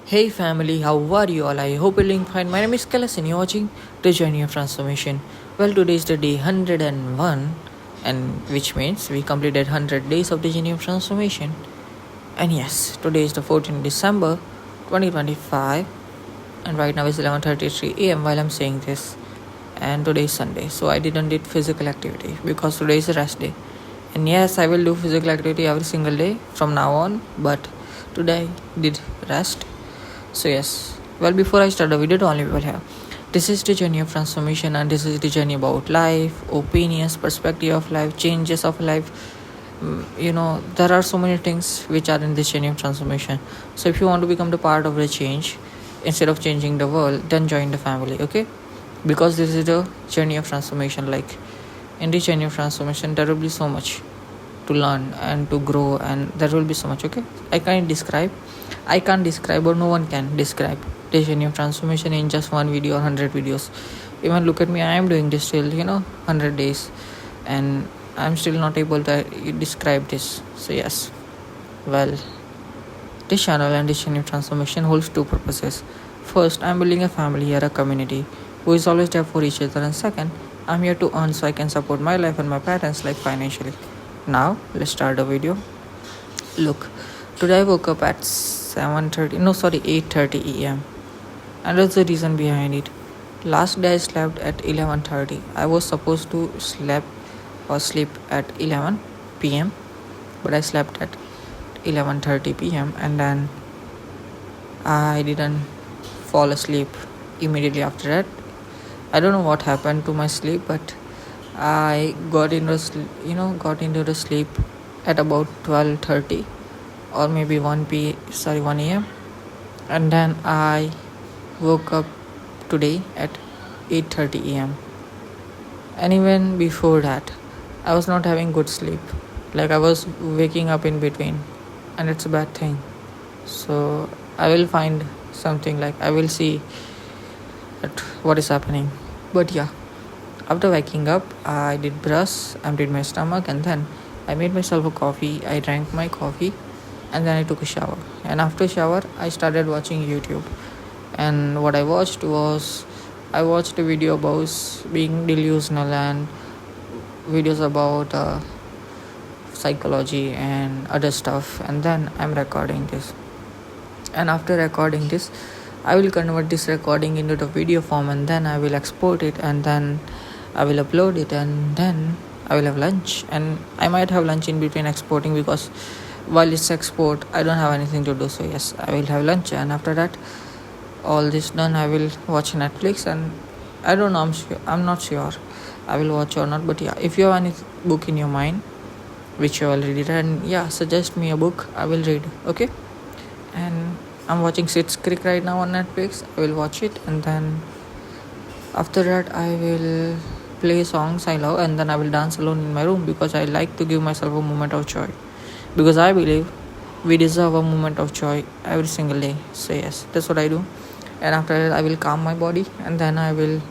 Hey family, how are you all? I hope you're doing fine. My name is Kailas and you're watching The Journey of Transformation. Well, today is the day 101, and which means we completed 100 days of the Journey of Transformation. And yes, today is the 14th December 2025, and right now it's 11:33 a.m. while I'm saying this. And today is Sunday, so I didn't did physical activity because today is a rest day. And yes, I will do physical activity every single day from now on, but today I did rest. So yes, well, before I start the video to all people here, this is the journey of transformation, and this is the journey about life, opinions, perspective of life, changes of life. There are so many things which are in this journey of transformation. So if you want to become the part of the change instead of changing the world, then join the family, okay? Because this is the journey of transformation. Like in the journey of transformation, there will be so much to learn and to grow, and there will be so much. Okay, I can't describe, or no one can describe the journey of transformation in just one video or 100 videos. Even look at me, I am doing this till 100 days, and I'm still not able to describe this. So yes, well, this channel and this journey of transformation holds two purposes. First, I'm building a family here, a community who is always there for each other, and second, I'm here to earn so I can support my life and my parents' life financially. Now let's start the video. Look, today I woke up at 8:30 a.m. and that's the reason behind it. Last day I slept at 11:30. I was supposed to sleep at 11 p.m. but I slept at 11:30 p.m. and then I didn't fall asleep immediately after that. I don't know what happened to my sleep, but I got into the sleep at about 12:30 or maybe 1 a.m. and then I woke up today at 8:30 a.m. and even before that I was not having good sleep. Like I was waking up in between, and it's a bad thing. So I will find something, like I will see at what is happening. But yeah, after waking up, I did brush, emptied my stomach, and then I made myself a coffee. I drank my coffee, and then I took a shower. And after shower, I started watching YouTube. And what I watched was, I watched a video about being delusional and videos about psychology and other stuff. And then I'm recording this. And after recording this, I will convert this recording into the video form, and then I will export it, and then I will upload it, and then I will have lunch. And I might have lunch in between exporting, because while it's export I don't have anything to do. So yes, I will have lunch, and after that, all this done, I will watch Netflix. And I don't know, I'm not sure I will watch or not. But yeah, if you have any book in your mind which you already read, and yeah, suggest me a book, I will read. Okay. And I'm watching Schitt's Creek right now on Netflix. I will watch it, and then after that I will play songs I love, and then I will dance alone in my room, because I like to give myself a moment of joy, because I believe we deserve a moment of joy every single day. So yes, that's what I do. And after that I will calm my body, and then I will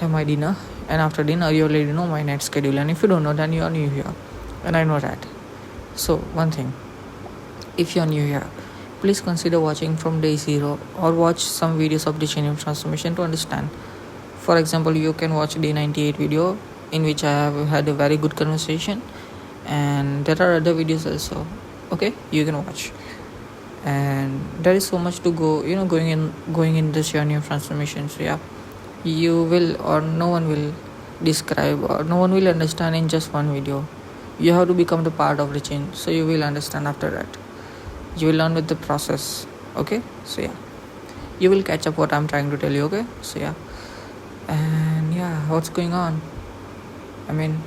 have my dinner. And after dinner, you already know my night schedule, and if you don't know, then you are new here, and I know that. So one thing, if you are new here, please consider watching from day 0, or watch some videos of the journey of transformation to understand. For example, you can watch day 98 video, in which I have had a very good conversation, and there are other videos also. Okay, you can watch. And there is so much to go, going in this journey of transformation. So yeah, you will, or no one will describe, or no one will understand in just one video. You have to become the part of the change, so you will understand. After that, you will learn with the process. Okay, so yeah, you will catch up what I'm trying to tell you. Okay, so yeah. And yeah, what's going on? I mean,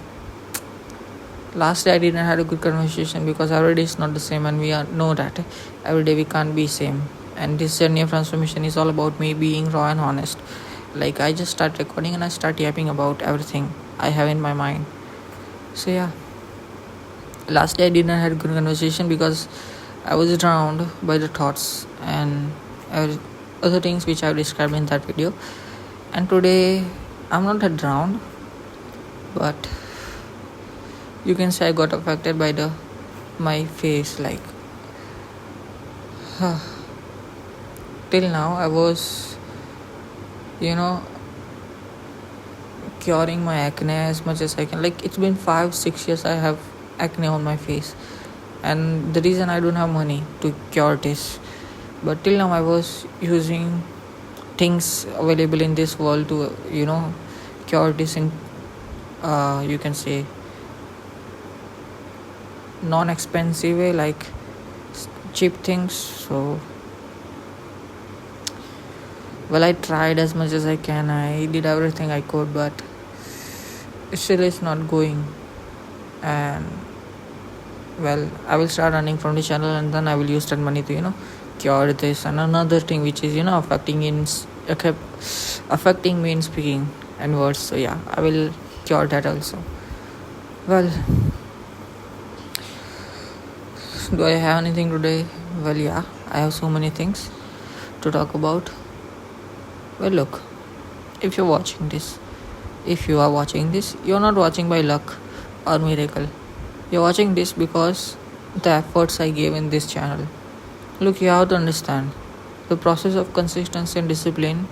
last day I didn't have a good conversation, because every day is not the same, and we know that every day we can't be same. And this journey of transformation is all about me being raw and honest. Like I just start recording and I start yapping about everything I have in my mind. So yeah, last day I didn't have a good conversation because I was drowned by the thoughts and other things which I've described in that video. And today I'm not that drowned, but you can say I got affected by my face. Like till now I was, you know, curing my acne as much as I can. Like it's been 5-6 years I have acne on my face, and the reason I don't have money to cure this. But till now I was using things available in this world to, cure this in, you can say, non-expensive way, like cheap things. So well, I tried as much as I can. I did everything I could, but still it's not going. And well, I will start running from the channel, and then I will use that money to, cure this. And another thing which is, affecting me in speaking and words. So yeah, I will cure that also. Well, do I have anything today? Well, yeah, I have so many things to talk about. Well, look, if you are watching this, you're not watching by luck or miracle. You're watching this because the efforts I gave in this channel. Look, you have to understand, the process of consistency and discipline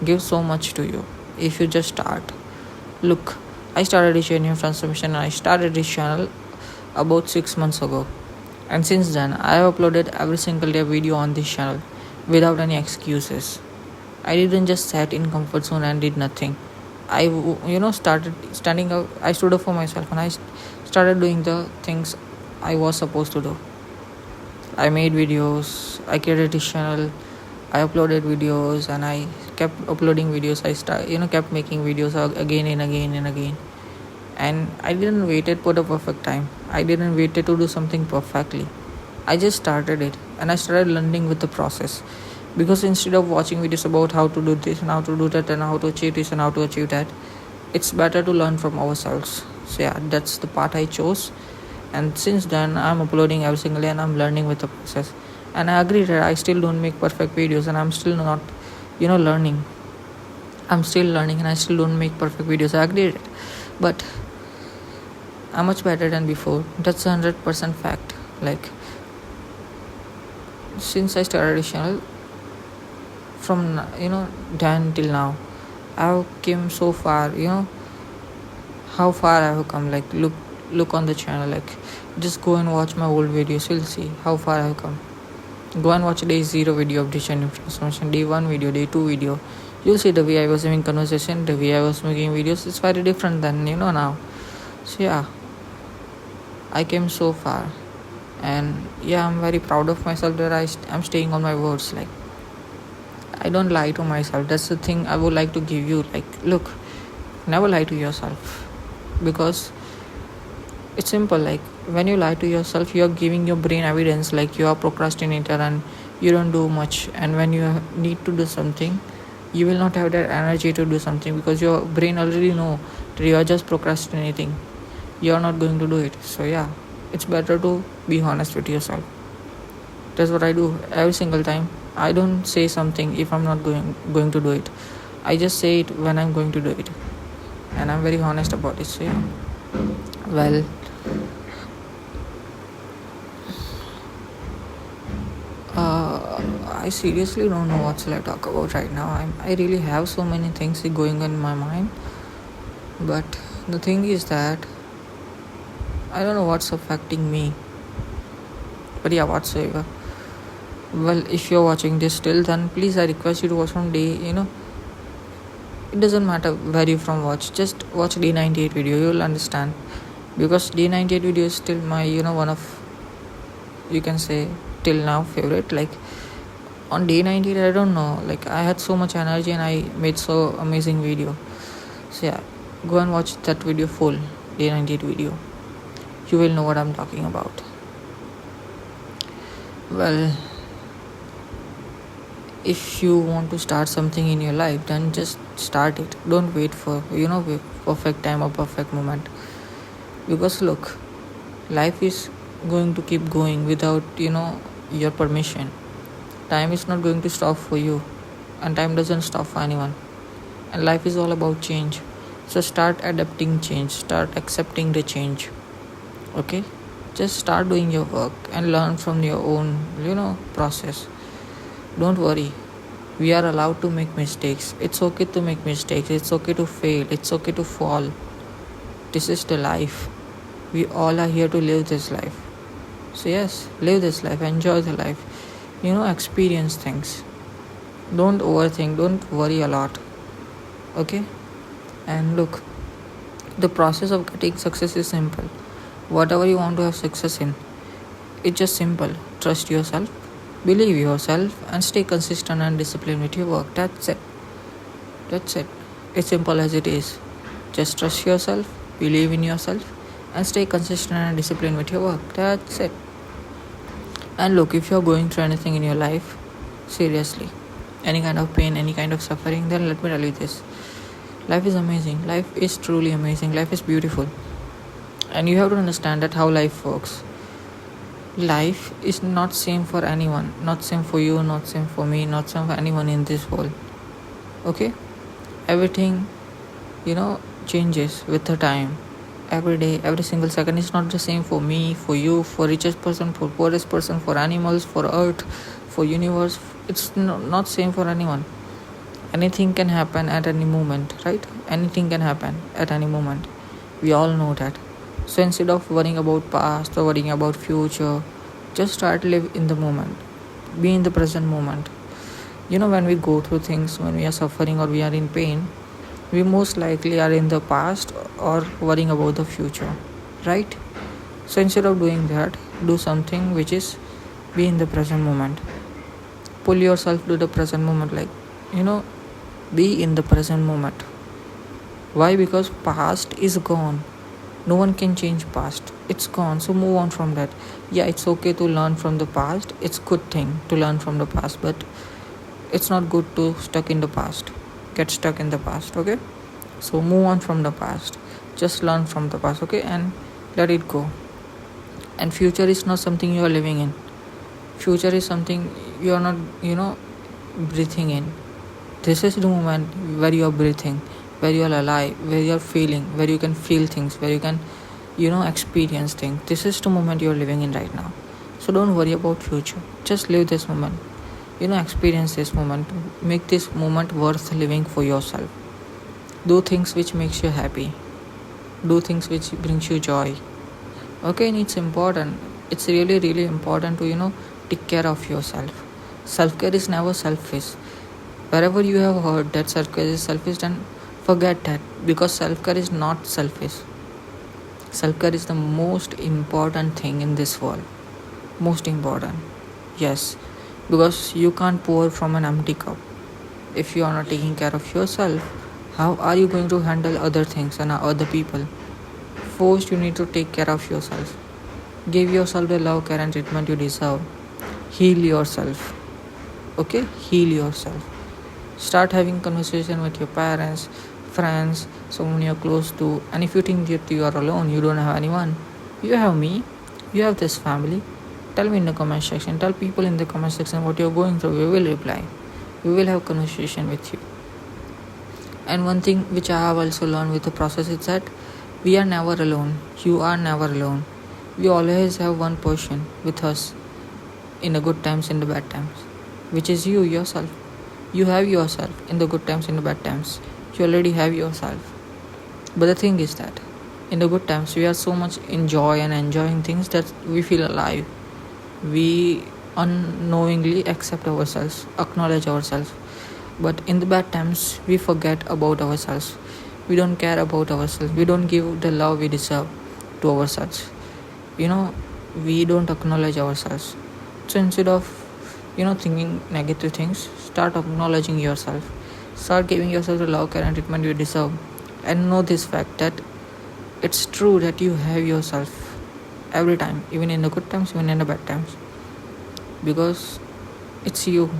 gives so much to you if you just start. Look, I started a journey of transformation, and I started this channel about 6 months ago. And since then, I have uploaded every single day video on this channel without any excuses. I didn't just sat in comfort zone and did nothing. I, started standing up. I stood up for myself, and I started doing the things I was supposed to do. I made videos. I created this channel. I uploaded videos, and I kept uploading videos. Kept making videos again and again and again. And I didn't waited for the perfect time. I didn't waited to do something perfectly. I just started it, and I started learning with the process. Because instead of watching videos about how to do this and how to do that and how to achieve this and how to achieve that, it's better to learn from ourselves. So yeah, that's the path I chose. And since then, I'm uploading every single day, and I'm learning with the process. And I agree that I still don't make perfect videos, and I'm still not, learning. I'm still learning, and I still don't make perfect videos. I agree that. But I'm much better than before. That's 100% fact. Like, since I started this channel, from then till now, I've came so far. How far I have come. Like, look on the channel. Like, just go and watch my old videos. You'll see how far I have come. Go and watch day 0 video of this channel transformation, day 1 video, day 2 video. You'll see the way I was having conversation, the way I was making videos. It's very different than now. So yeah, I came so far, and yeah, I'm very proud of myself that I'm staying on my words. Like, I don't lie to myself. That's the thing I would like to give you. Like, look, never lie to yourself, because it's simple. Like, when you lie to yourself, you're giving your brain evidence like you are procrastinator and you don't do much. And when you need to do something, you will not have that energy to do something, because your brain already know that you are just procrastinating. You're not going to do it. So yeah, it's better to be honest with yourself. That's what I do every single time. I don't say something if I'm not going to do it. I just say it when I'm going to do it, and I'm very honest about it. So yeah. Well, I seriously don't know what shall I talk about right now. I really have so many things going on in my mind, but the thing is that I don't know what's affecting me. But yeah, whatsoever. Well, if you're watching this still, then please I request you to watch from day, it doesn't matter where you from watch. Just watch day 98 video. You'll understand. Because day 98 video is still my, one of, you can say, till now favorite. Like, on day 98, I don't know. Like, I had so much energy and I made so amazing video. So yeah, go and watch that video full, day 98 video. You will know what I'm talking about. Well, if you want to start something in your life, then just start it. Don't wait for perfect time or perfect moment, because look, life is going to keep going without your permission. Time is not going to stop for you, and time doesn't stop for anyone, and life is all about change. So start adapting change, start accepting the change. Okay, just start doing your work and learn from your own process. Don't worry, We are allowed to make mistakes. It's okay to make mistakes. It's okay to fail. It's okay to fall. This is the life. We all are here to live this life. So, yes, live this life. Enjoy the life. Experience things. Don't overthink. Don't worry a lot. Okay? And look, the process of getting success is simple. Whatever you want to have success in, it's just simple. Trust yourself, believe yourself, and stay consistent and disciplined with your work. That's it. That's it. It's simple as it is. Just trust yourself, believe in yourself, and stay consistent and disciplined with your work. That's it. And look, if you're going through anything in your life, seriously, any kind of pain, any kind of suffering, then let me tell you this. Life is amazing. Life is truly amazing. Life is beautiful. And you have to understand that how life works. Life is not same for anyone. Not same for you, not same for me, not same for anyone in this world. Okay? Everything, changes with the time. Every day, every single second is not the same for me, for you, for richest person, for poorest person, for animals, for earth, for universe. It's not same for anyone. Anything can happen at any moment, right? Anything can happen at any moment. We all know that. So instead of worrying about past or worrying about future, just try to live in the moment. Be in the present moment. When we go through things, when we are suffering or we are in pain, we most likely are in the past or worrying about the future, right? So instead of doing that, do something which is be in the present moment. Pull yourself to the present moment, be in the present moment. Why? Because past is gone. No one can change past. It's gone. So move on from that. Yeah, it's okay to learn from the past. It's good thing to learn from the past, but it's not good to get stuck in the past. Okay, so move on from the past. Just learn from the past. Okay, and let it go. And future is not something you are living in. Future is something you are not breathing in. This is the moment where you are breathing, where you are alive, where you are feeling, where you can feel things, where you can experience things. This is the moment you are living in right now. So don't worry about future. Just live this moment. Experience this moment. Make this moment worth living for yourself. Do things which makes you happy. Do things which brings you joy. Okay, and it's important. It's really, really important to take care of yourself. Self-care is never selfish. Wherever you have heard that self-care is selfish, then forget that, because self-care is not selfish. Self-care is the most important thing in this world. Most important. Yes, because you can't pour from an empty cup. If you are not taking care of yourself, how are you going to handle other things and other people? First, you need to take care of yourself. Give yourself the love, care, and treatment you deserve. Heal yourself. Okay? Heal yourself. Start having conversation with your parents, friends, someone you're close to. And if you think that you are alone, you don't have anyone, you have me, you have this family. Tell me in the comment section. Tell people in the comment section what you're going through. We will reply. We will have conversation with you. And one thing which I have also learned with the process is that we are never alone. You are never alone. We always have one person with us in the good times, in the bad times, which is you yourself. You have yourself in the good times, in the bad times. You already have yourself. But the thing is that in the good times, we are so much enjoying things that we feel alive. We unknowingly accept ourselves, acknowledge ourselves. But in the bad times, we forget about ourselves. We don't care about ourselves. We don't give the love we deserve to ourselves. We don't acknowledge ourselves. So instead of thinking negative things, start acknowledging yourself. Start giving yourself the love, care, and treatment you deserve. And know this fact that it's true that you have yourself every time, even in the good times, even in the bad times. Because it's you,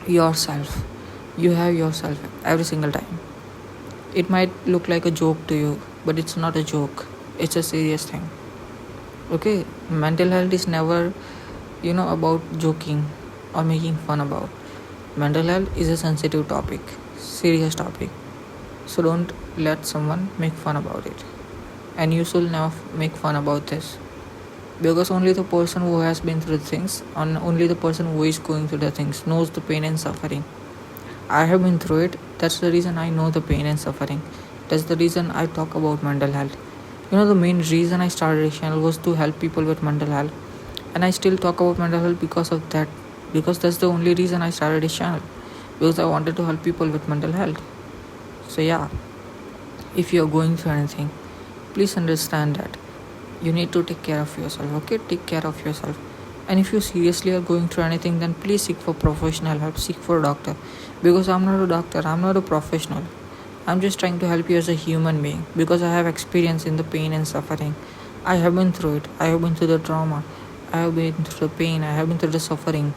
yourself. You have yourself every single time. It might look like a joke to you, but it's not a joke. It's a serious thing. Okay, mental health is never about joking or making fun about. Mental health is a sensitive topic, serious topic. So don't let someone make fun about it. And you should never make fun about this. Because only the person who has been through things, and only the person who is going through the things knows the pain and suffering. I have been through it. That's the reason I know the pain and suffering. That's the reason I talk about mental health. The main reason I started this channel was to help people with mental health. And I still talk about mental health because of that. Because that's the only reason I started this channel. Because I wanted to help people with mental health. So, yeah, if you're going through anything, please understand that you need to take care of yourself. Okay, take care of yourself. And if you seriously are going through anything, then please seek for professional help, seek for a doctor. Because I'm not a doctor, I'm not a professional. I'm just trying to help you as a human being because I have experience in the pain and suffering. I have been through it. I have been through the trauma. I have been through the pain. I have been through the suffering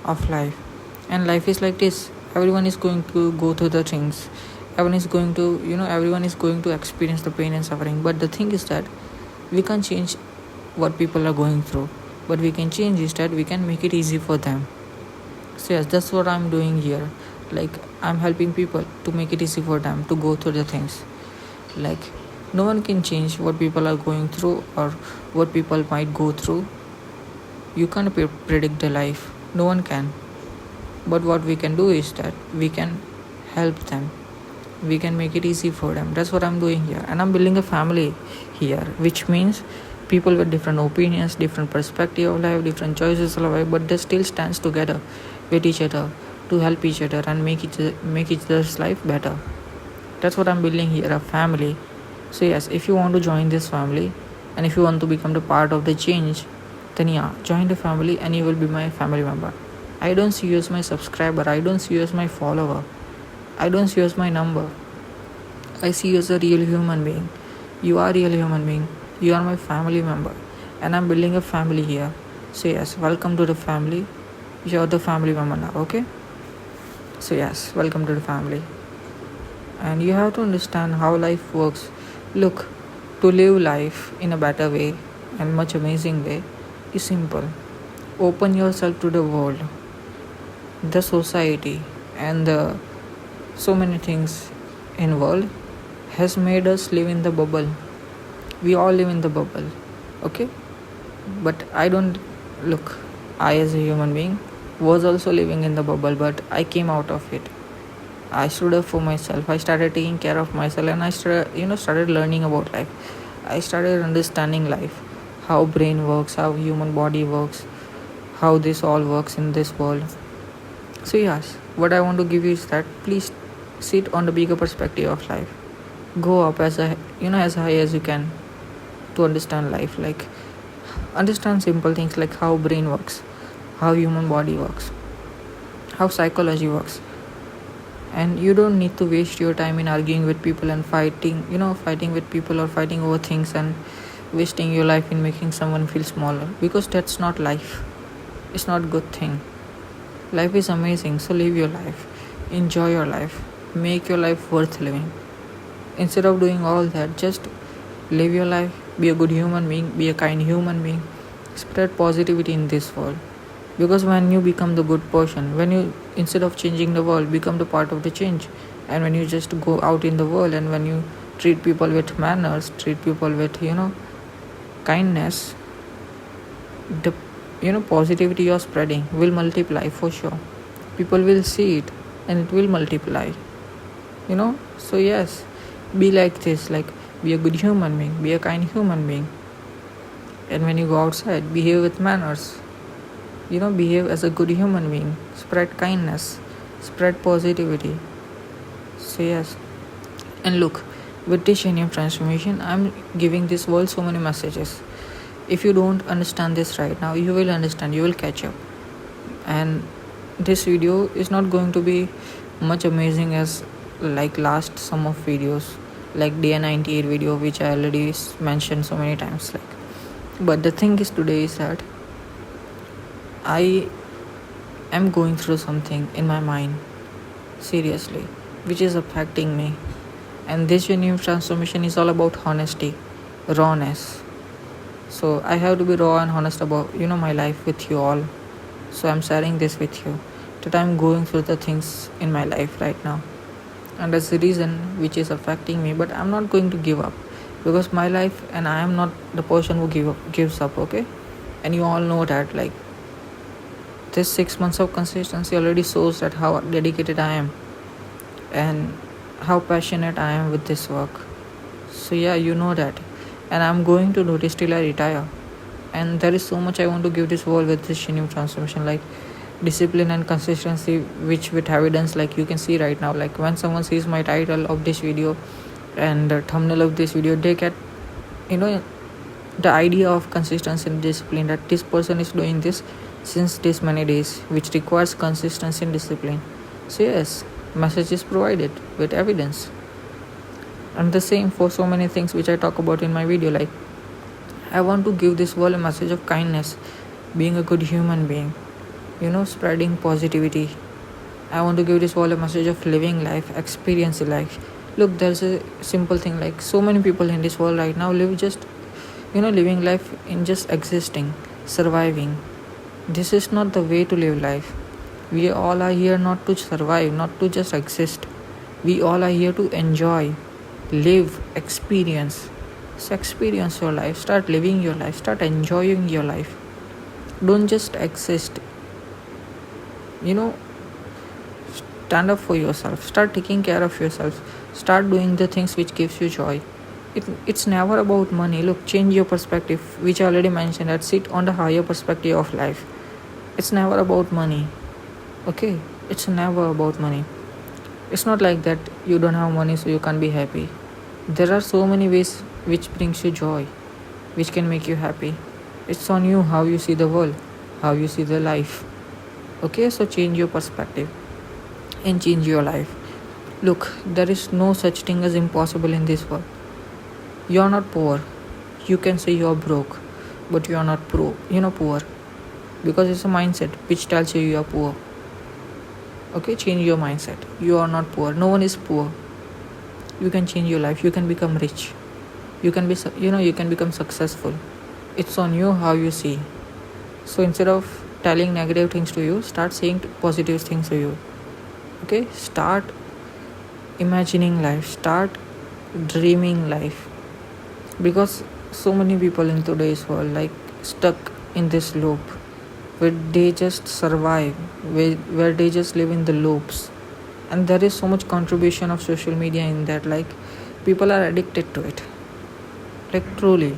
of life. And life is like this. Everyone is going to go through the things. Everyone is going to experience the pain and suffering. But the thing is that we can't change what people are going through. But we can change is that we can make it easy for them. So yes, that's what I'm doing here. Like, I'm helping people to make it easy for them to go through the things. Like, no one can change what people are going through or what people might go through. You can't predict the life. No one can. But what we can do is that we can help them. We can make it easy for them. That's what I'm doing here. And I'm building a family here, which means people with different opinions, different perspective of life, different choices of life, but they still stands together with each other to help each other and make each other's life better. That's what I'm building here, a family. So yes, if you want to join this family and if you want to become the part of the change, then yeah, join the family and you will be my family member. I don't see you as my subscriber, I don't see you as my follower, I don't see you as my number. I see you as a real human being. You are a real human being. You are my family member. And I'm building a family here. So yes, welcome to the family. You're the family member now, okay? So yes, welcome to the family. And you have to understand how life works. Look, to live life in a better way and much amazing way is simple. Open yourself to the world, the society, and the so many things in world has made us live in the bubble. We all live in the bubble, okay? But I as a human being was also living in the bubble, but I came out of it. I stood up for myself. I started taking care of myself, and I started learning about life. I started understanding life, how brain works, how human body works, how this all works in this world. So yes, what I want to give you is that please sit on the bigger perspective of life. Go up as high as you can to understand life. Like, understand simple things like how brain works, how human body works, how psychology works. And you don't need to waste your time in arguing with people and fighting with people or fighting over things and wasting your life in making someone feel smaller, because that's not life. It's not a good thing. Life is amazing, so live your life. Enjoy your life. Make your life worth living. Instead of doing all that, just live your life. Be a good human being. Be a kind human being. Spread positivity in this world. Because when you become the good person, when you, instead of changing the world, become the part of the change, and when you just go out in the world and when you treat people with manners, treat people with kindness, the positivity you're spreading will multiply for sure. People will see it and it will multiply. So yes, be like this. Like, be a good human being, be a kind human being, and when you go outside, behave with manners. Behave as a good human being. Spread kindness, spread positivity. So yes, and look, with this genuine transformation, I'm giving this world so many messages. If you don't understand this right now, you will understand, you will catch up. And this video is not going to be much amazing as like last some of videos, like day 98 video, which I already mentioned so many times. But the thing is, today is that I am going through something in my mind, seriously, which is affecting me. And this genuine transformation is all about honesty, rawness. So I have to be raw and honest about my life with you all. So I'm sharing this with you, that I'm going through the things in my life right now, and that's the reason which is affecting me. But I'm not going to give up, because my life, and I am not the person who gives up, okay? And you all know that. This 6 months of consistency already shows that how dedicated I am and how passionate I am with this work. So yeah, you know that. And I'm going to do this till I retire. And there is so much I want to give this world with this new transformation, like discipline and consistency, which with evidence, like you can see right now. Like when someone sees my title of this video and the thumbnail of this video, they get, you know, the idea of consistency and discipline, that this person is doing this since this many days, which requires consistency and discipline. So yes, message is provided with evidence. And the same for so many things which I talk about in my video, like I want to give this world a message of kindness, being a good human being, spreading positivity. I want to give this world a message of living life, experiencing life. Look, there's a simple thing, like so many people in this world right now live just, living life in just existing, surviving. This is not the way to live life. We all are here not to survive, not to just exist. We all are here to enjoy, live, experience. So experience your life, start living your life, start enjoying your life. Don't just exist. Stand up for yourself, start taking care of yourself, start doing the things which gives you joy. It's never about money. Look, change your perspective, which I already mentioned, that sit on the higher perspective of life. It's never about money. Okay, it's never about money. It's not like that you don't have money so you can't be happy. There are so many ways which brings you joy, which can make you happy. It's on you how you see the world, how you see the life. Okay, so change your perspective and change your life. Look, there is no such thing as impossible in this world. You are not poor. You can say you are broke, but you are not poor, because it's a mindset which tells you are poor. Okay, change your mindset. You are not poor. No one is poor. You can change your life. You can become rich. You can you can become successful. It's on you how you see. So instead of telling negative things to you, start saying positive things to you. Okay, start imagining life, start dreaming life. Because so many people in today's world, like, stuck in this loop where they just survive, where they just live in the loops. And there is so much contribution of social media in that, like people are addicted to it, like truly,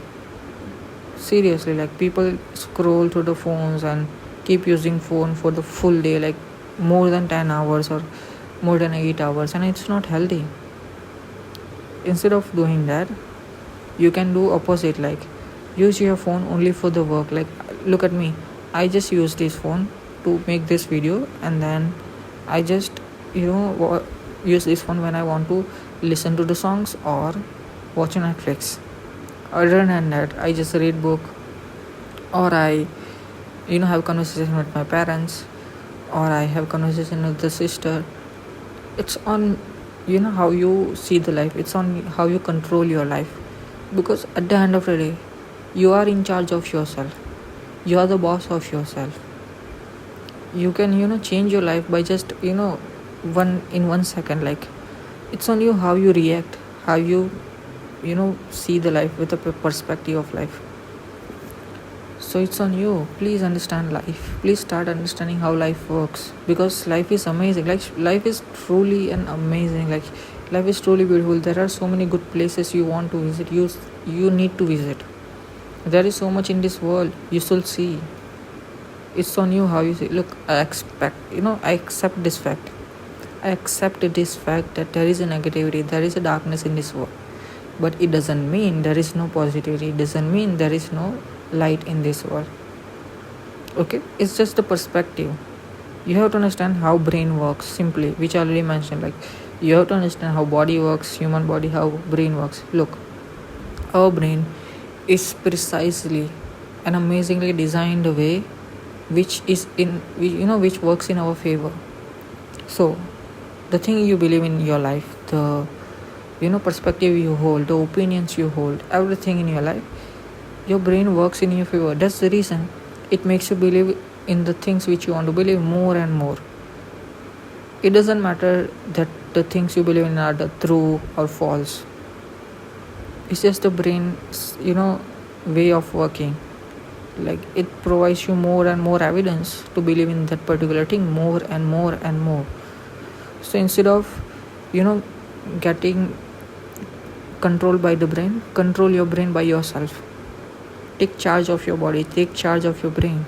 seriously. Like people scroll through the phones and keep using phone for the full day, like more than 10 hours or more than 8 hours, and it's not healthy. Instead of doing that, you can do opposite, like use your phone only for the work. Like look at me, I just use this phone to make this video, and then I just use this phone when I want to listen to the songs or watch Netflix. Other than that, I just read book, or I have conversation with my parents, or I have conversation with the sister. It's on how you see the life. It's on how you control your life, because at the end of the day, you are in charge of yourself. You are the boss of yourself. You can change your life by just 1 second. Like it's on you how you react, how you see the life with a perspective of life. So it's on you. Please understand life. Please start understanding how life works, because life is amazing. Like life is truly an amazing. Like life is truly beautiful. There are so many good places you want to visit. You need to visit. There is so much in this world you should see. It's on you how you see. Look, I accept this fact. I accept this fact that there is a negativity, there is a darkness in this world. But it doesn't mean there is no positivity. It doesn't mean there is no light in this world. Okay, it's just the perspective. You have to understand how brain works, simply, which I already mentioned. Like you have to understand how body works, human body, how brain works. Look, our brain is precisely and amazingly designed a way which works in our favor. So the thing you believe in your life, the perspective you hold, the opinions you hold, everything in your life, your brain works in your favor. That's the reason it makes you believe in the things which you want to believe more and more. It doesn't matter that the things you believe in are the true or false. It's just the brain's way of working. Like it provides you more and more evidence to believe in that particular thing more and more and more. So instead of getting controlled by the brain. Control your brain by yourself. Take charge of your body, take charge of your brain,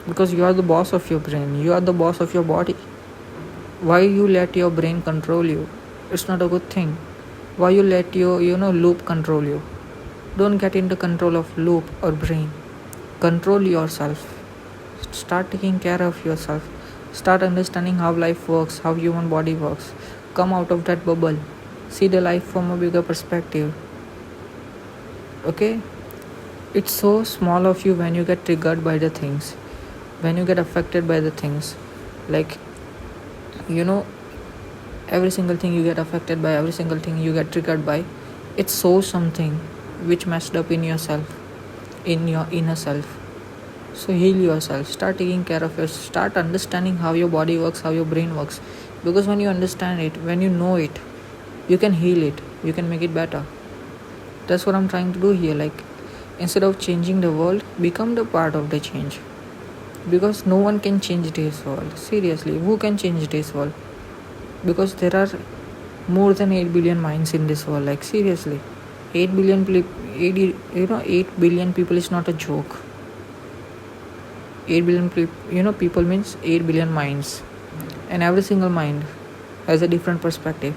because you are the boss of your brain, you are the boss of your body. Why you let your brain control you? It's not a good thing. Why you let your loop control you? Don't get into control of loop or brain. Control yourself. Start taking care of yourself. Start understanding how life works, how human body works. Come out of that bubble. See the life from a bigger perspective. Okay? It's so small of you when you get triggered by the things, when you get affected by the things. Like, every single thing you get affected by, every single thing you get triggered by, it shows something which messed up in yourself, in your inner self. So heal yourself. Start taking care of yourself. Start understanding how your body works, how your brain works. Because when you understand it, when you know it, you can heal it. You can make it better. That's what I'm trying to do here. Like, instead of changing the world, become the part of the change. Because no one can change this world. Seriously, who can change this world? Because there are more than 8 billion minds in this world. Like, seriously, 8 billion 8 billion people is not a joke. 8 billion people means 8 billion minds, and every single mind has a different perspective,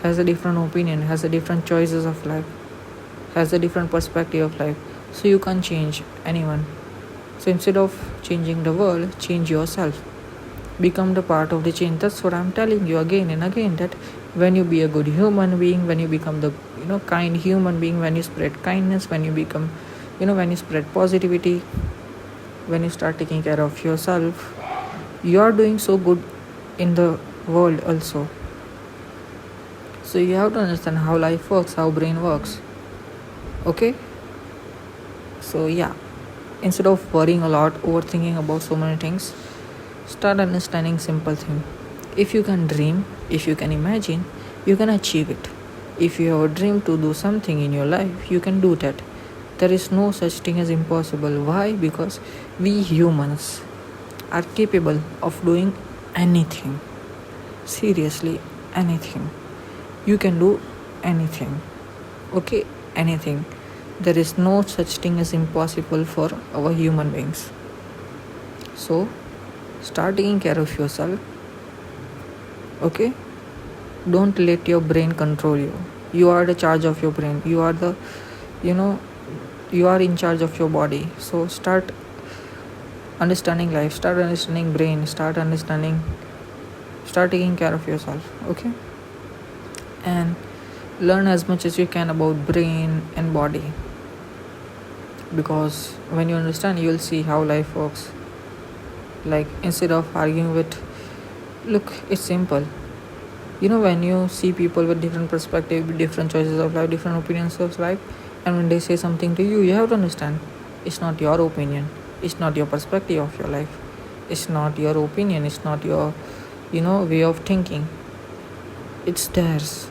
has a different opinion, has a different choices of life, has a different perspective of life. So you can't change anyone. So instead of changing the world, change yourself. Become the part of the change. That's what I'm telling you again and again, that when you be a good human being, when you become the kind human being, when you spread kindness, when you become when you spread positivity, when you start taking care of yourself, you are doing so good in the world also. So you have to understand how life works, how brain works. Okay? So yeah, instead of worrying a lot, overthinking about so many things, start understanding simple thing. If you can dream, if you can imagine, you can achieve it. If you have a dream to do something in your life, you can do that. There is no such thing as impossible. Why? Because we humans are capable of doing anything. Seriously, anything. You can do anything. Okay? Anything. There is no such thing as impossible for our human beings. So, start taking care of yourself. Okay? Don't let your brain control you. You are the charge of your brain. You are the, you are in charge of your body. So start understanding life, start understanding brain, start taking care of yourself. Okay? And learn as much as you can about brain and body, because when you understand, you will see how life works. Like, instead of arguing with, look, it's simple. When you see people with different perspective, with different choices of life, different opinions of life, and when they say something to you, you have to understand, it's not your opinion, it's not your perspective of your life, it's not your opinion, it's not your way of thinking, it's theirs.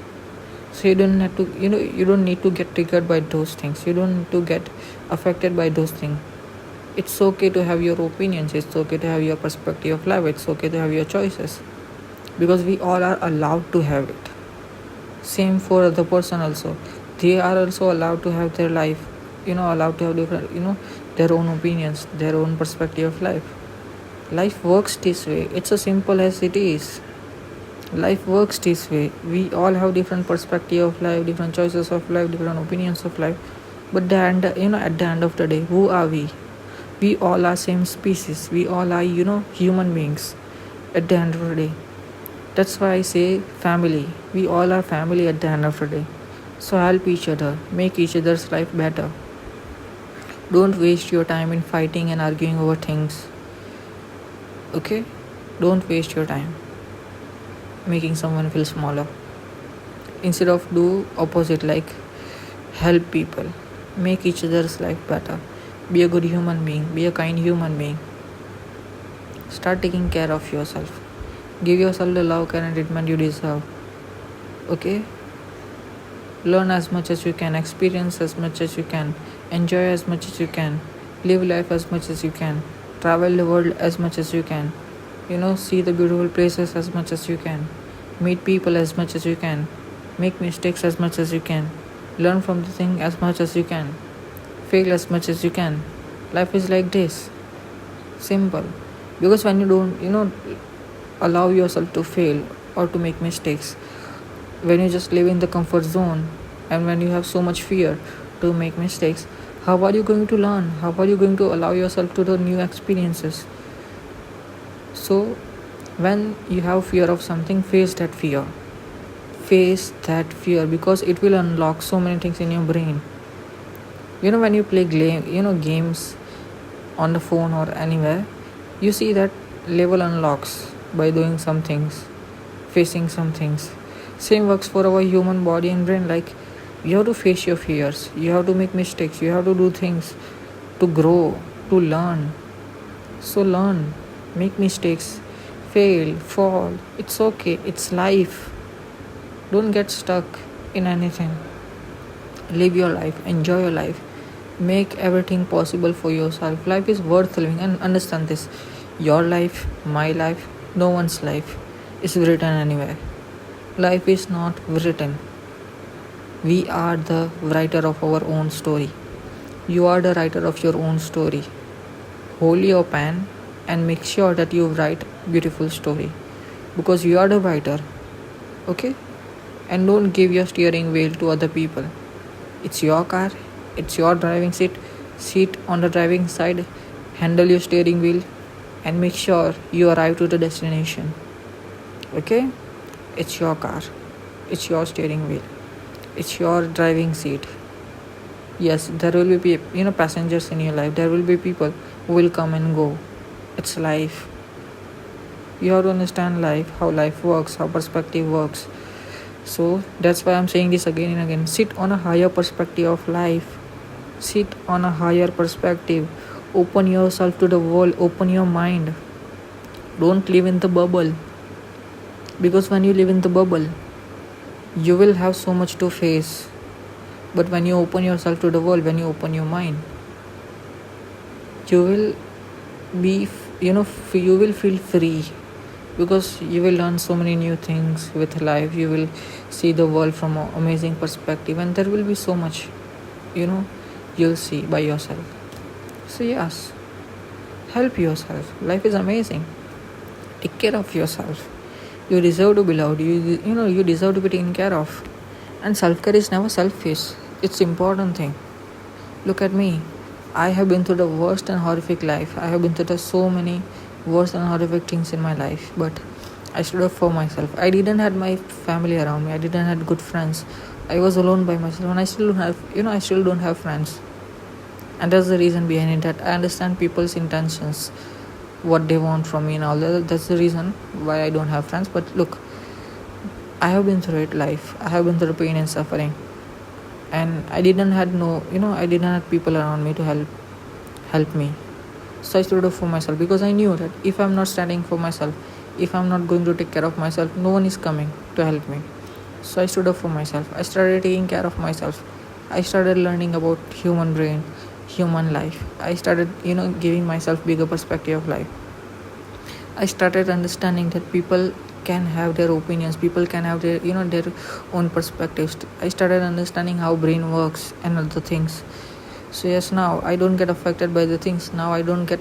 So you don't have to you don't need to get triggered by those things, you don't need to get affected by those things. It's okay to have your opinions, it's okay to have your perspective of life, it's okay to have your choices, because we all are allowed to have it. Same for other person also, they are also allowed to have their life, allowed to have different their own opinions, their own perspective of life. Life works this way. It's as simple as it is. Life works this way. We all have different perspective of life, different choices of life, different opinions of life. But at the end of the day, who are we? We all are same species. We all are human beings. At the end of the day, that's why I say family. We all are family at the end of the day. So help each other, make each other's life better. Don't waste your time in fighting and arguing over things. Okay? Don't waste your time making someone feel smaller. Instead of do opposite, like help people, make each other's life better. Be a good human being, be a kind human being. Start taking care of yourself. Give yourself the love, care and treatment you deserve. Okay? Learn as much as you can, experience as much as you can, enjoy as much as you can, live life as much as you can, travel the world as much as you can, see the beautiful places as much as you can. Meet people as much as you can. Make mistakes as much as you can. Learn from the thing as much as you can. Fail as much as you can. Life is like this. Simple. Because when you don't, allow yourself to fail or to make mistakes, when you just live in the comfort zone and when you have so much fear to make mistakes, how are you going to learn? How are you going to allow yourself to the new experiences? So when you have fear of something, face that fear. Face that fear because it will unlock so many things in your brain. When you play games on the phone or anywhere, you see that level unlocks by doing some things, facing some things. Same works for our human body and brain. Like, you have to face your fears, you have to make mistakes, you have to do things to grow, to learn. So learn, make mistakes, fail, fall. It's okay, it's life. Don't get stuck in anything. Live your life, enjoy your life, make everything possible for yourself. Life is worth living, and understand this: your life, my life, no one's life is written anywhere. Life is not written. We are the writer of our own story. You are the writer of your own story. Hold your pen and make sure that you write beautiful story, because you are the writer. Okay? And don't give your steering wheel to other people. It's your car, it's your driving seat. Sit on the driving side, handle your steering wheel, and make sure you arrive to the destination. Okay? It's your car, it's your steering wheel, it's your driving seat. Yes, there will be passengers in your life. There will be people who will come and go. It's life. You have to understand life, how life works, how perspective works. So that's why I'm saying this again and again. Sit on a higher perspective of life. Sit on a higher perspective. Open yourself to the world. Open your mind. Don't live in the bubble. Because when you live in the bubble, you will have so much to face. But when you open yourself to the world, when you open your mind, you will be, you will feel free. Because you will learn so many new things with life. You will see the world from an amazing perspective, and there will be so much you'll see by yourself. So yes, help yourself. Life is amazing. Take care of yourself. You deserve to be loved. You deserve to be taken care of. And self-care is never selfish. It's important thing. Look at me. I have been through the worst and horrific life. I have been through so many worse and horrific things in my life, but I stood up for myself. I didn't have my family around me. I didn't have good friends. I was alone by myself, and I still don't have friends. And that's the reason behind it, that I understand people's intentions, what they want from me and all that. That's the reason why I don't have friends. But look, I have been through it, life. I have been through pain and suffering, and I didn't have people around me to help me. So I stood up for myself, because I knew that if I'm not standing for myself, if I'm not going to take care of myself, no one is coming to help me. So I stood up for myself. I started taking care of myself. I started learning about human brain, human life. I started, giving myself bigger perspective of life. I started understanding that people can have their opinions, people can have their own perspectives. I started understanding how brain works and other things. So yes, now I don't get affected by the things. Now I don't get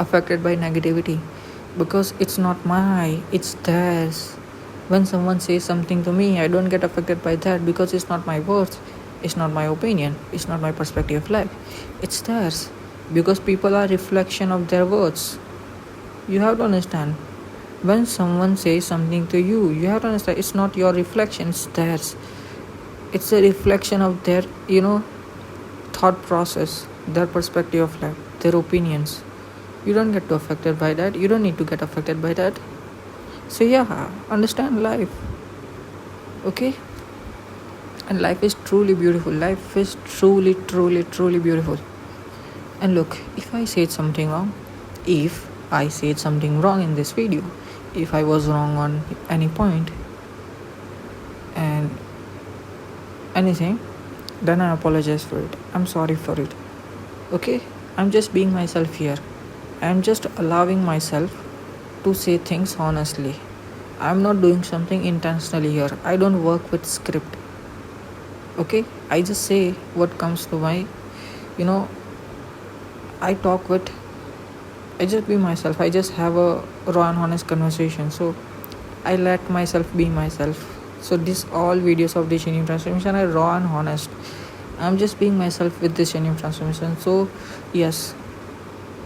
affected by negativity, because it's not it's theirs. When someone says something to me, I don't get affected by that, because it's not my words, it's not my opinion, it's not my perspective of life. It's theirs, because people are reflection of their words. You have to understand, when someone says something to you, you have to understand it's not your reflection, it's theirs. It's a reflection of their thought process, their perspective of life, their opinions. You don't get affected by that. You don't need to get affected by that. So yeah, understand life. Okay? And life is truly beautiful. Life is truly, truly, truly beautiful. And look, if I said something wrong in this video, if I was wrong on any point and anything, then I apologize for it. I'm sorry for it. Okay? I'm just being myself here. I'm just allowing myself to say things honestly. I'm not doing something intentionally here. I don't work with script. Okay, I just say what comes to my, you know, I talk with, I just be myself. I just have a raw and honest conversation. So I let myself be myself. So this all videos of the genuine transformation are raw and honest. I'm just being myself with this genuine transformation. So yes,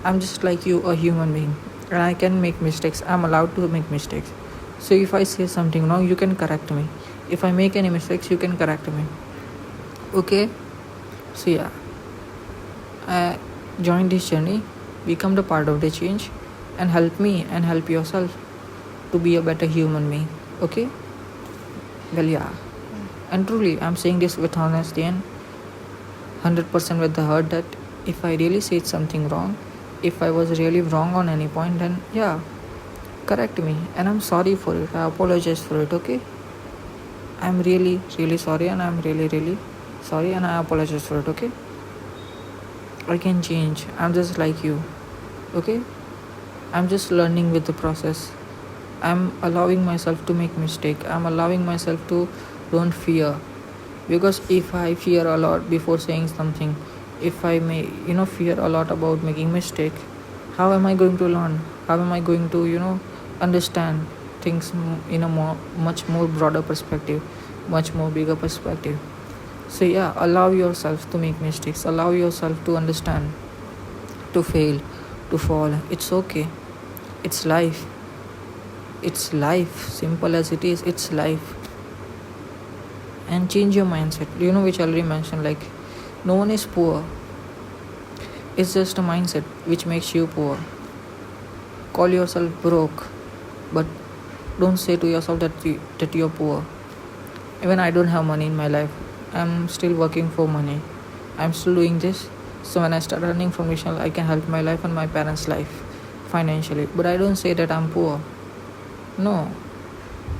I'm just like you, a human being, and I can make mistakes. I'm allowed to make mistakes. So if I say something wrong, you can correct me. If I make any mistakes, you can correct me. Okay? So yeah, join this journey, become the part of the change, and help me and help yourself to be a better human being. Okay? Well, yeah. And truly, I'm saying this with honesty and 100% with the heart that if I really said something wrong, if I was really wrong on any point, then yeah, correct me. And I'm sorry for it. I apologize for it. Okay? I'm really, really sorry, and I'm really, really sorry, and I apologize for it. Okay? I can change. I'm just like you. Okay? I'm just learning with the process. I'm allowing myself to make mistake. I'm allowing myself to don't fear. Because if I fear a lot before saying something, if I may, fear a lot about making mistake, how am I going to learn? How am I going to, understand things in a much more broader perspective, much more bigger perspective? So yeah, allow yourself to make mistakes. Allow yourself to understand, to fail, to fall. It's okay. It's life. It's life. Simple as it is, it's life. And change your mindset. Which I already mentioned, like no one is poor. It's just a mindset which makes you poor. Call yourself broke, but don't say to yourself that you're poor. Even I don't have money in my life. I'm still working for money. I'm still doing this. So when I start earning from Vishal, I can help my life and my parents' life financially. But I don't say that I'm poor. No,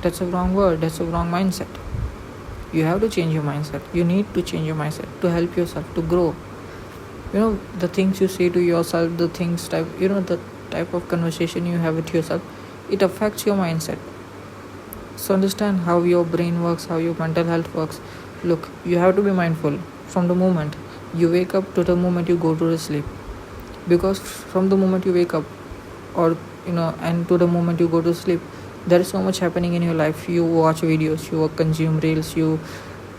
that's a wrong word. That's a wrong mindset. You have to change your mindset. You need to change your mindset to help yourself to grow. The things you say to yourself, the type of conversation you have with yourself, it affects your mindset. So understand how your brain works, how your mental health works. Look, you have to be mindful from the moment you wake up to the moment you go to sleep. Because from the moment you wake up and to the moment you go to sleep, there is so much happening in your life. You watch videos, you consume reels, you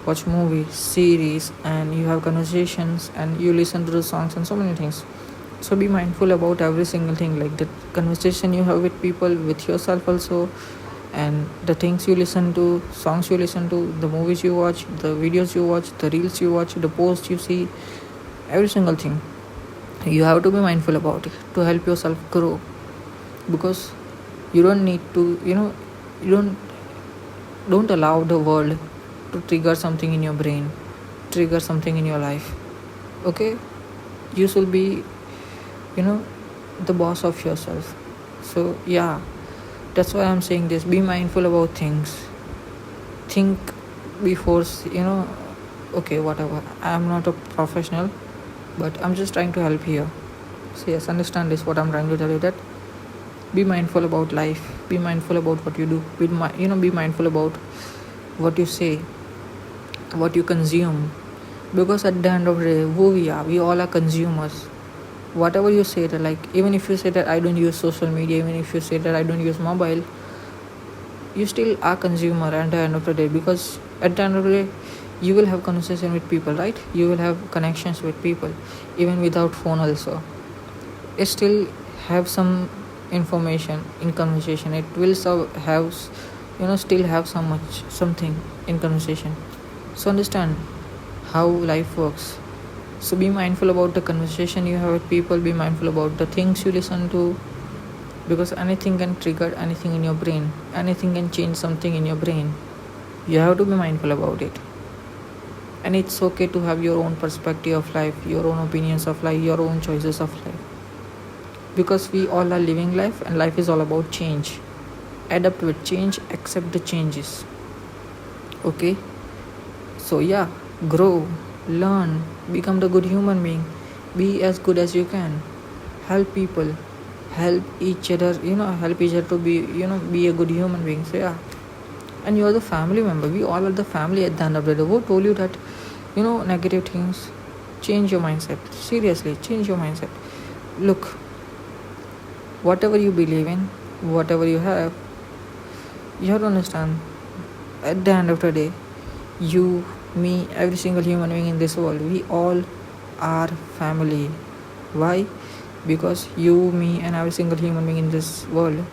watch movies, series, and you have conversations, and you listen to the songs and so many things. So be mindful about every single thing, like the conversation you have with people, with yourself also, and the things you listen to, songs you listen to, the movies you watch, the videos you watch, the reels you watch, the posts you see, every single thing. You have to be mindful about it to help yourself grow. Because you don't need to, you don't allow the world to trigger something in your brain, trigger something in your life. Okay? You should be, the boss of yourself. So yeah, that's why I'm saying this. Be mindful about things. Think before, okay, whatever. I'm not a professional, but I'm just trying to help here. So yes, understand this, what I'm trying to tell you, that be mindful about life. Be mindful about what you do. Be mindful about what you say, what you consume. Because at the end of the day, who we are, we all are consumers. Whatever you say, that like even if you say that I don't use social media, even if you say that I don't use mobile, you still are consumer at the end of the day. Because at the end of the day, you will have conversation with people, right? You will have connections with people, even without phone also. It still have some information in conversation. It will have still have something in conversation. So understand how life works. So be mindful about the conversation you have with people. Be mindful about the things you listen to, because anything can trigger anything in your brain. Anything can change something in your brain. You have to be mindful about it. And it's okay to have your own perspective of life, your own opinions of life, your own choices of life. Because we all are living life, and life is all about change. Adapt with change, accept the changes. Okay? So yeah, grow, learn, become the good human being. Be as good as you can. Help people. help each other, help each other to be a good human being. So yeah, and you're the family member. We all are the family at the end of the day. Who told you that negative things? Change your mindset. Seriously, change your mindset. Look, whatever you believe in, whatever you have, you have to understand, at the end of the day, you, me, every single human being in this world, we all are family. Why? Because you, me, and every single human being in this world,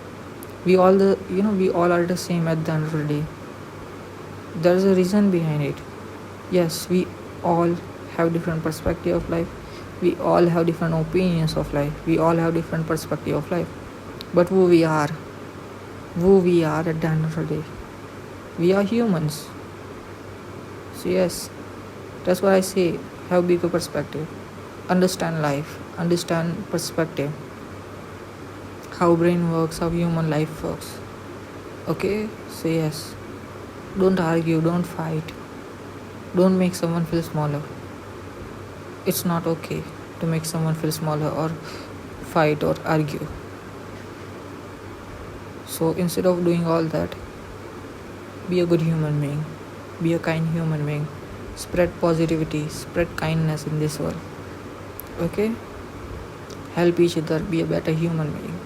we all are the same at the end of the day. There's a reason behind it. Yes, we all have different perspective of life. We all have different opinions of life. We all have different perspective of life. But who we are at the end of the day, we are humans. So yes, that's what I say. Have bigger perspective. Understand life. Understand perspective. How brain works, how human life works. Okay? So yes. Don't argue, don't fight. Don't make someone feel smaller. It's not okay to make someone feel smaller or fight or argue. So instead of doing all that, be a good human being. Be a kind human being. Spread positivity, spread kindness in this world. Okay? Help each other, be a better human being.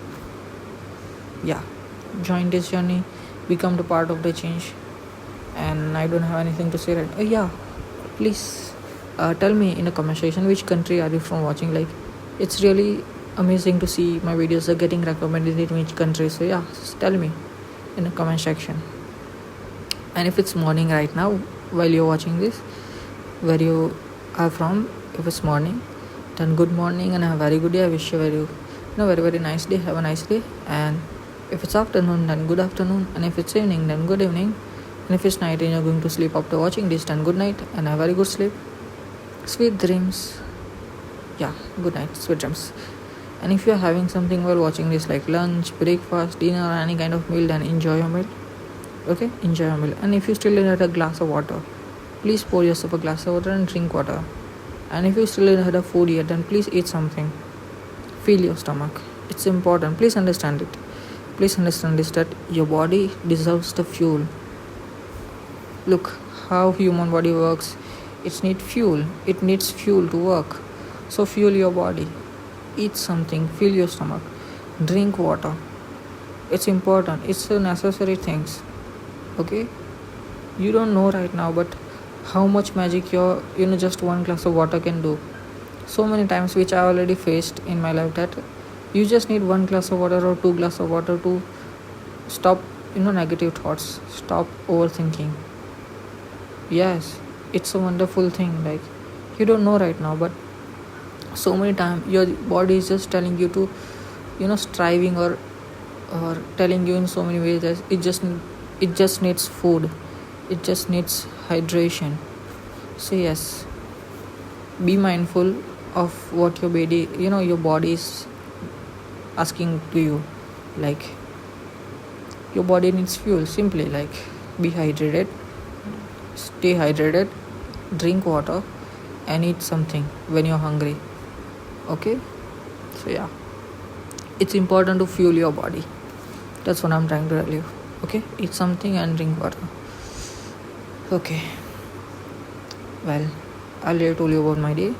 Yeah. Join this journey, become the part of the change. And I don't have anything to say right. Yeah. Please tell me in the comment section which country are you from watching. Like, it's really amazing to see my videos are getting recommended in which country. So yeah, just tell me in the comment section. And if it's morning right now while you're watching this, where you are from, if it's morning, then good morning and have a very good day. I wish you very nice day. Have a nice day. And if it's afternoon, then good afternoon. And if it's evening, then good evening. And if it's night and you're going to sleep after watching this, then good night and have a very good sleep. Sweet dreams. Yeah, good night, sweet dreams. And if you're having something while watching this, like lunch, breakfast, dinner, or any kind of meal, then enjoy your meal. Okay, enjoy your meal. And if you still need a glass of water, please pour yourself a glass of water and drink water. And if you still had a food yet, then please eat something. Fill your stomach. It's important. Please understand it. Please understand this, that your body deserves the fuel. Look how human body works. It needs fuel. It needs fuel to work. So fuel your body. Eat something. Fill your stomach. Drink water. It's important. It's a necessary things. Okay? You don't know right now, but how much magic your just one glass of water can do. So many times which I already faced in my life, that you just need one glass of water or two glasses of water to stop negative thoughts, stop overthinking. Yes, it's a wonderful thing. Like, you don't know right now, but so many times your body is just telling you to striving or telling you in so many ways that it just needs food, it just needs hydration. So yes, be mindful of what your body is asking to you. Like, your body needs fuel. Simply, like, be hydrated, stay hydrated, drink water, and eat something when you're hungry. Okay? So yeah, it's important to fuel your body. That's what I'm trying to tell you. Okay? Eat something and drink water. Okay. Well, I already told you about my day.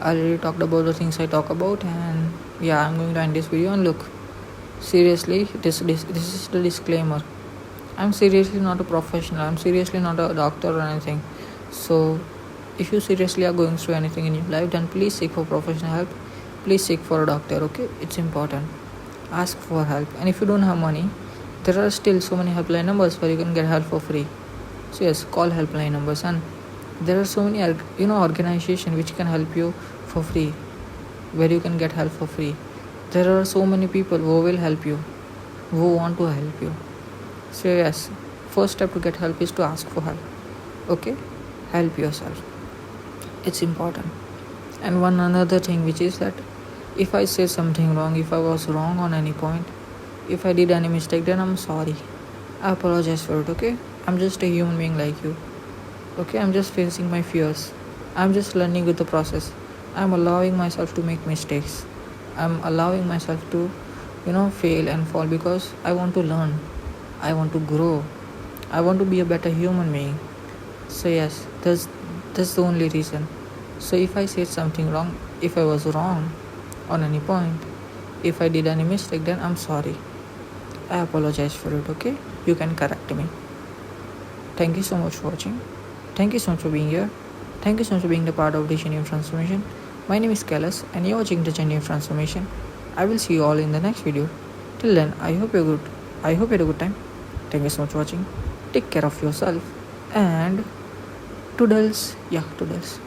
I already talked about the things I talk about, and yeah, I'm going to end this video. And look, seriously, this is the disclaimer. I'm seriously not a professional. I'm seriously not a doctor or anything. So if you seriously are going through anything in your life, then please seek for professional help. Please seek for a doctor. Okay? It's important. Ask for help. And if you don't have money, there are still so many helpline numbers where you can get help for free. So yes, call helpline numbers. And there are so many organizations which can help you for free, where you can get help for free. There are so many people who will help you, who want to help you. So yes, first step to get help is to ask for help. Okay? Help yourself. It's important. And one another thing, which is that if I say something wrong, if I was wrong on any point, if I did any mistake, then I'm sorry. I apologize for it. Okay? I'm just a human being like you. Okay? I'm just facing my fears. I'm just learning with the process. I'm allowing myself to make mistakes. I'm allowing myself to fail and fall because I want to learn. I want to grow. I want to be a better human being. So yes, that's the only reason. So if I said something wrong, if I was wrong on any point, if I did any mistake, then I'm sorry. I apologize for it, okay? You can correct me. Thank you so much for watching. Thank you so much for being here. Thank you so much for being the part of the Journey of Transformation. My name is Kailas and you're watching the Journey of Transformation. I will see you all in the next video. Till then, I hope you're good. I hope you had a good time. Thank you so much for watching. Take care of yourself and toodles. Yeah, toodles.